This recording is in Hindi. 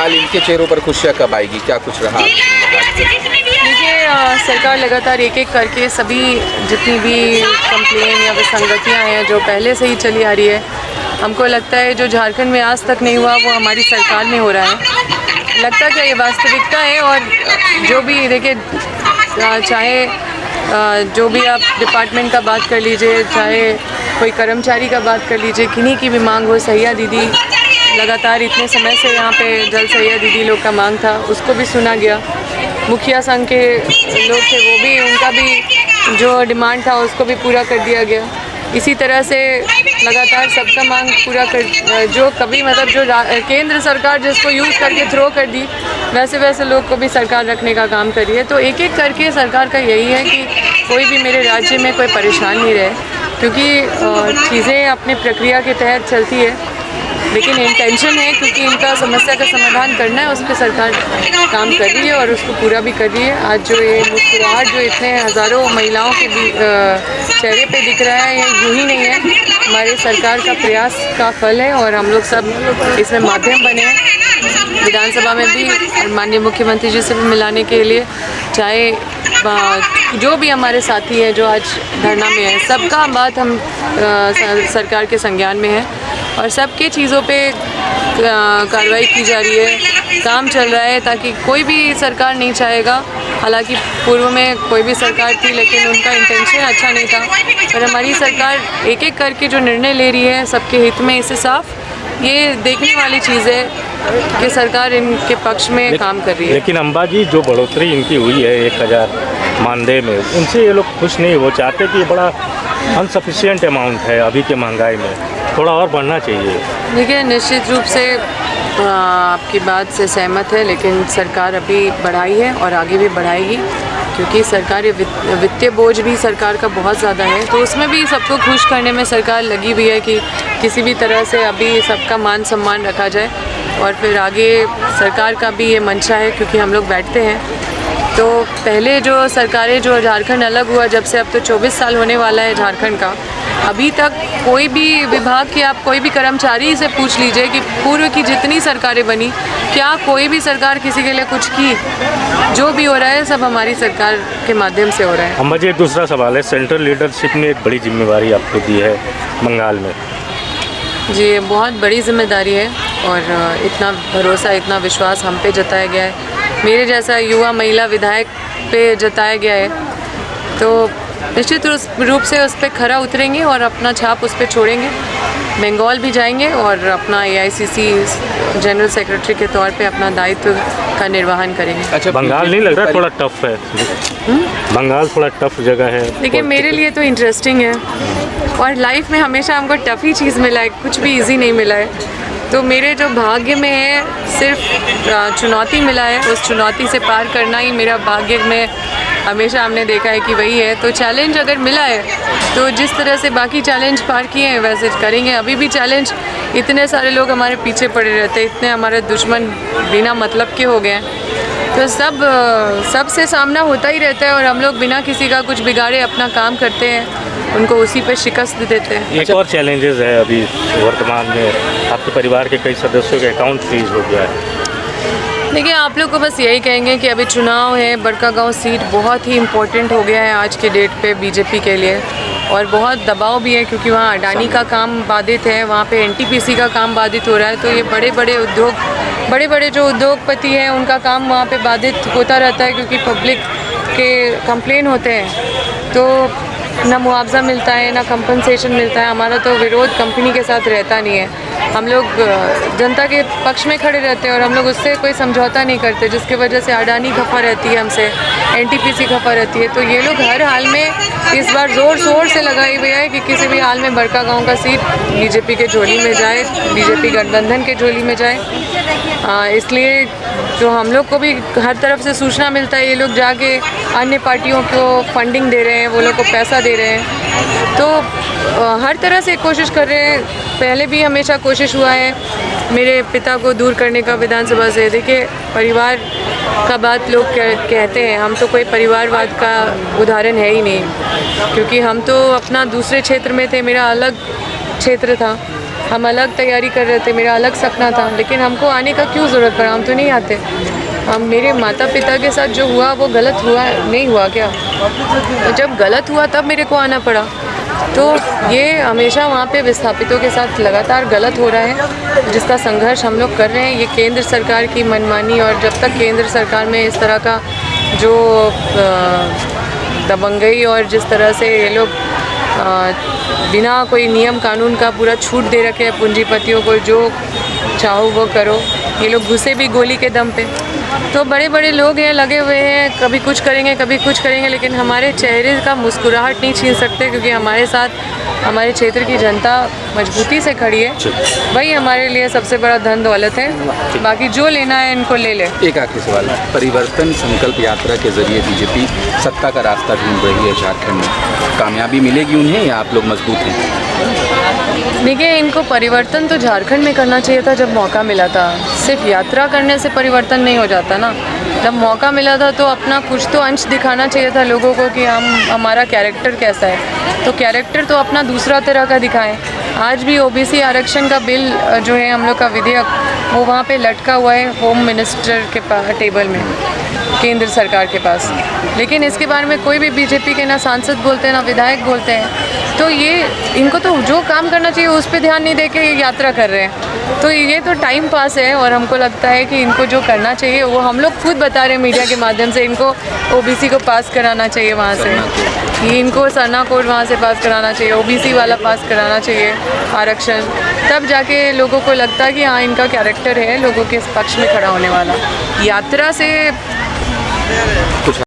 फिलहाल इनके चेहरों पर खुशियाँ कब आएगी, क्या कुछ रहा? देखिए, सरकार लगातार एक एक करके सभी जितनी भी कंप्लेन या विसंगतियाँ हैं जो पहले से ही चली आ रही है, हमको लगता है जो झारखंड में आज तक नहीं हुआ वो हमारी सरकार में हो रहा है। लगता क्या ये वास्तविकता है। और जो भी देखिए, चाहे जो भी आप डिपार्टमेंट का बात कर लीजिए, चाहे कोई कर्मचारी का बात कर लीजिए, किन्हीं की भी मांग हो, सैया दीदी लगातार इतने समय से यहाँ पे जल सैया दीदी लोग का मांग था, उसको भी सुना गया। मुखिया संघ के लोग थे, वो भी, उनका भी जो डिमांड था उसको भी पूरा कर दिया गया। इसी तरह से लगातार सबका मांग पूरा कर, जो कभी मतलब जो केंद्र सरकार जिसको यूज़ करके थ्रो कर दी, वैसे वैसे लोग को भी सरकार रखने का काम कर रही है। तो एक एक करके सरकार का यही है कि कोई भी मेरे राज्य में कोई परेशान नहीं रहे, क्योंकि चीज़ें अपने प्रक्रिया के तहत चलती है, लेकिन इंटेंशन है क्योंकि इनका समस्या का समाधान करना है, उस पर सरकार काम कर रही है और उसको पूरा भी कर रही है। आज जो ये मुस्कुराहट जो इतने हज़ारों महिलाओं के चेहरे पे दिख रहा है, ये यूँ ही नहीं है, हमारे सरकार का प्रयास का फल है और हम लोग सब इसमें माध्यम बने हैं। विधानसभा में भी और माननीय मुख्यमंत्री जी से भी मिलाने के लिए, चाहे जो भी हमारे साथी हैं जो आज धरना में है, सबका बात हम सरकार के संज्ञान में है और सबके चीज़ों पे कार्रवाई की जा रही है, काम चल रहा है, ताकि कोई भी सरकार नहीं चाहेगा। हालांकि पूर्व में कोई भी सरकार थी लेकिन उनका इंटेंशन अच्छा नहीं था, पर हमारी सरकार एक एक करके जो निर्णय ले रही है सबके हित में, इससे साफ ये देखने वाली चीज़ है कि सरकार इनके पक्ष में काम कर रही है। लेकिन अंबाजी जो बढ़ोतरी इनकी हुई है 1000 मानदेय में, उनसे ये लोग खुश नहीं, वो चाहते कि बड़ा अनसफिशिएंट अमाउंट है अभी के महंगाई में, थोड़ा और बढ़ना चाहिए। देखिए, निश्चित रूप से आपकी बात से सहमत है, लेकिन सरकार अभी बढ़ाई है और आगे भी बढ़ाएगी, क्योंकि सरकार वित्तीय बोझ भी सरकार का बहुत ज़्यादा है, तो उसमें भी सबको खुश करने में सरकार लगी हुई है कि किसी भी तरह से अभी सबका मान सम्मान रखा जाए। और फिर आगे सरकार का भी ये मंशा है, क्योंकि हम लोग बैठते हैं तो पहले जो सरकारें, जो झारखंड अलग हुआ जब से, अब तो 24 साल होने वाला है झारखंड का, अभी तक कोई भी विभाग के आप कोई भी कर्मचारी से पूछ लीजिए कि पूर्व की जितनी सरकारें बनी, क्या कोई भी सरकार किसी के लिए कुछ की? जो भी हो रहा है सब हमारी सरकार के माध्यम से हो रहा है। अंबाजी, एक दूसरा सवाल है, सेंट्रल लीडरशिप ने एक बड़ी जिम्मेवारी आपको दी है बंगाल में। जी, बहुत बड़ी जिम्मेदारी है और इतना भरोसा, इतना विश्वास हम पे जताया गया है, मेरे जैसा युवा महिला विधायक पे जताया गया है, तो निश्चित रूप से उस पर खरा उतरेंगे और अपना छाप उस पर छोड़ेंगे। बंगाल भी जाएंगे और अपना AICC जनरल सेक्रेटरी के तौर पे अपना दायित्व का निर्वहन करेंगे। अच्छा, बंगाल नहीं लग रहा थोड़ा टफ है? बंगाल थोड़ा टफ जगह है। देखिए, मेरे लिए तो इंटरेस्टिंग है और लाइफ में हमेशा हमको टफ ही चीज़ मिला है, कुछ भी इजी नहीं मिला है। तो मेरे जो भाग्य में है, सिर्फ चुनौती मिला है, उस चुनौती से पार करना ही मेरा भाग्य में हमेशा हमने देखा है कि वही है। तो चैलेंज अगर मिला है तो जिस तरह से बाकी चैलेंज पार किए हैं वैसे करेंगे। अभी भी चैलेंज, इतने सारे लोग हमारे पीछे पड़े रहते हैं, इतने हमारे दुश्मन बिना मतलब के हो गए हैं, तो सब से सामना होता ही रहता है और हम लोग बिना किसी का कुछ बिगाड़े अपना काम करते हैं, उनको उसी पे शिकस्त देते हैं। एक और चैलेंजेस है अभी वर्तमान में, आपके परिवार के कई सदस्यों के अकाउंट फ्रीज हो गया है। देखिए, आप लोग को बस यही कहेंगे कि अभी चुनाव है, बड़कागांव सीट बहुत ही इम्पोर्टेंट हो गया है आज के डेट पे बीजेपी के लिए, और बहुत दबाव भी है क्योंकि वहाँ अडानी का काम बाधित है, वहाँ पे NTPC का काम बाधित हो रहा है, तो ये बड़े बड़े जो उद्योगपति हैं उनका काम वहाँ पे बाधित होता रहता है, क्योंकि पब्लिक के कंप्लेन होते हैं, तो ना मुआवजा मिलता है, ना कंपनसेशन मिलता है। हमारा तो विरोध कंपनी के साथ रहता नहीं है, हम लोग जनता के पक्ष में खड़े रहते हैं और हम लोग उससे कोई समझौता नहीं करते, जिसकी वजह से अडानी खफा रहती है हमसे, NTPC खफा रहती है। तो ये लोग हर हाल में इस बार ज़ोर शोर से लगाई हुई है कि किसी भी हाल में बड़कागांव का सीट बीजेपी के झोली में जाए, बीजेपी गठबंधन के झोली में जाए। इसलिए जो हम लोग को भी हर तरफ से सूचना मिलता है, ये लोग जाके अन्य पार्टियों को फंडिंग दे रहे हैं, वो लोग को पैसा दे रहे हैं, तो हर तरह से कोशिश कर रहे हैं। पहले भी हमेशा कोशिश हुआ है मेरे पिता को दूर करने का विधानसभा से। देखिए, परिवार का बात लोग कहते हैं, हम तो कोई परिवारवाद का उदाहरण है ही नहीं, क्योंकि हम तो अपना दूसरे क्षेत्र में थे, मेरा अलग क्षेत्र था, हम अलग तैयारी कर रहे थे, मेरा अलग सपना था, लेकिन हमको आने का क्यों ज़रूरत पड़ा? हम तो नहीं आते। हम मेरे माता पिता के साथ जो हुआ वो गलत हुआ नहीं हुआ क्या? तो जब गलत हुआ तब मेरे को आना पड़ा। तो ये हमेशा वहाँ पे विस्थापितों के साथ लगातार गलत हो रहा है, जिसका संघर्ष हम लोग कर रहे हैं। ये केंद्र सरकार की मनमानी, और जब तक केंद्र सरकार में इस तरह का जो दबंगई और जिस तरह से ये लोग बिना कोई नियम कानून का पूरा छूट दे रखे हैं पूंजीपतियों को, जो चाहो वो करो, ये लोग घुसे भी गोली के दम पे। तो बड़े बड़े लोग हैं लगे हुए हैं, कभी कुछ करेंगे कभी कुछ करेंगे, लेकिन हमारे चेहरे का मुस्कुराहट नहीं छीन सकते, क्योंकि हमारे साथ हमारे क्षेत्र की जनता मजबूती से खड़ी है। वही हमारे लिए सबसे बड़ा धन दौलत है। बाकी जो लेना है इनको ले ले। एक आखिरी सवाल, परिवर्तन संकल्प यात्रा के जरिए बीजेपी सत्ता का रास्ता ढूंढ रही है झारखंड में, कामयाबी मिलेगी उन्हें या आप लोग मजबूत हैं? देखिए, इनको परिवर्तन तो झारखंड में करना चाहिए था जब मौका मिला था। सिर्फ यात्रा करने से परिवर्तन नहीं हो जाता ना। जब मौका मिला था तो अपना कुछ तो अंश दिखाना चाहिए था लोगों को कि हमारा कैरेक्टर कैसा है। तो कैरेक्टर तो अपना दूसरा तरह का दिखाएं। आज भी ओबीसी आरक्षण का बिल जो है हम लोग का विधेयक, वो वहाँ पे लटका हुआ है होम मिनिस्टर के टेबल में, केंद्र सरकार के पास। लेकिन इसके बारे में कोई भी बीजेपी के ना सांसद बोलते हैं ना विधायक बोलते हैं। तो ये इनको तो जो काम करना चाहिए उस पर ध्यान नहीं दे के ये यात्रा कर रहे हैं। तो ये तो टाइम पास है, और हमको लगता है कि इनको जो करना चाहिए वो हम लोग खुद बता रहे हैं मीडिया के माध्यम से। इनको ओबीसी को पास कराना चाहिए वहाँ से, ये इनको सरना कोड वहाँ से पास कराना चाहिए, ओबीसी वाला पास कराना चाहिए आरक्षण। तब जाके लोगों को लगता है कि हाँ, इनका कैरेक्टर है लोगों के पक्ष में खड़ा होने वाला। यात्रा से कुछ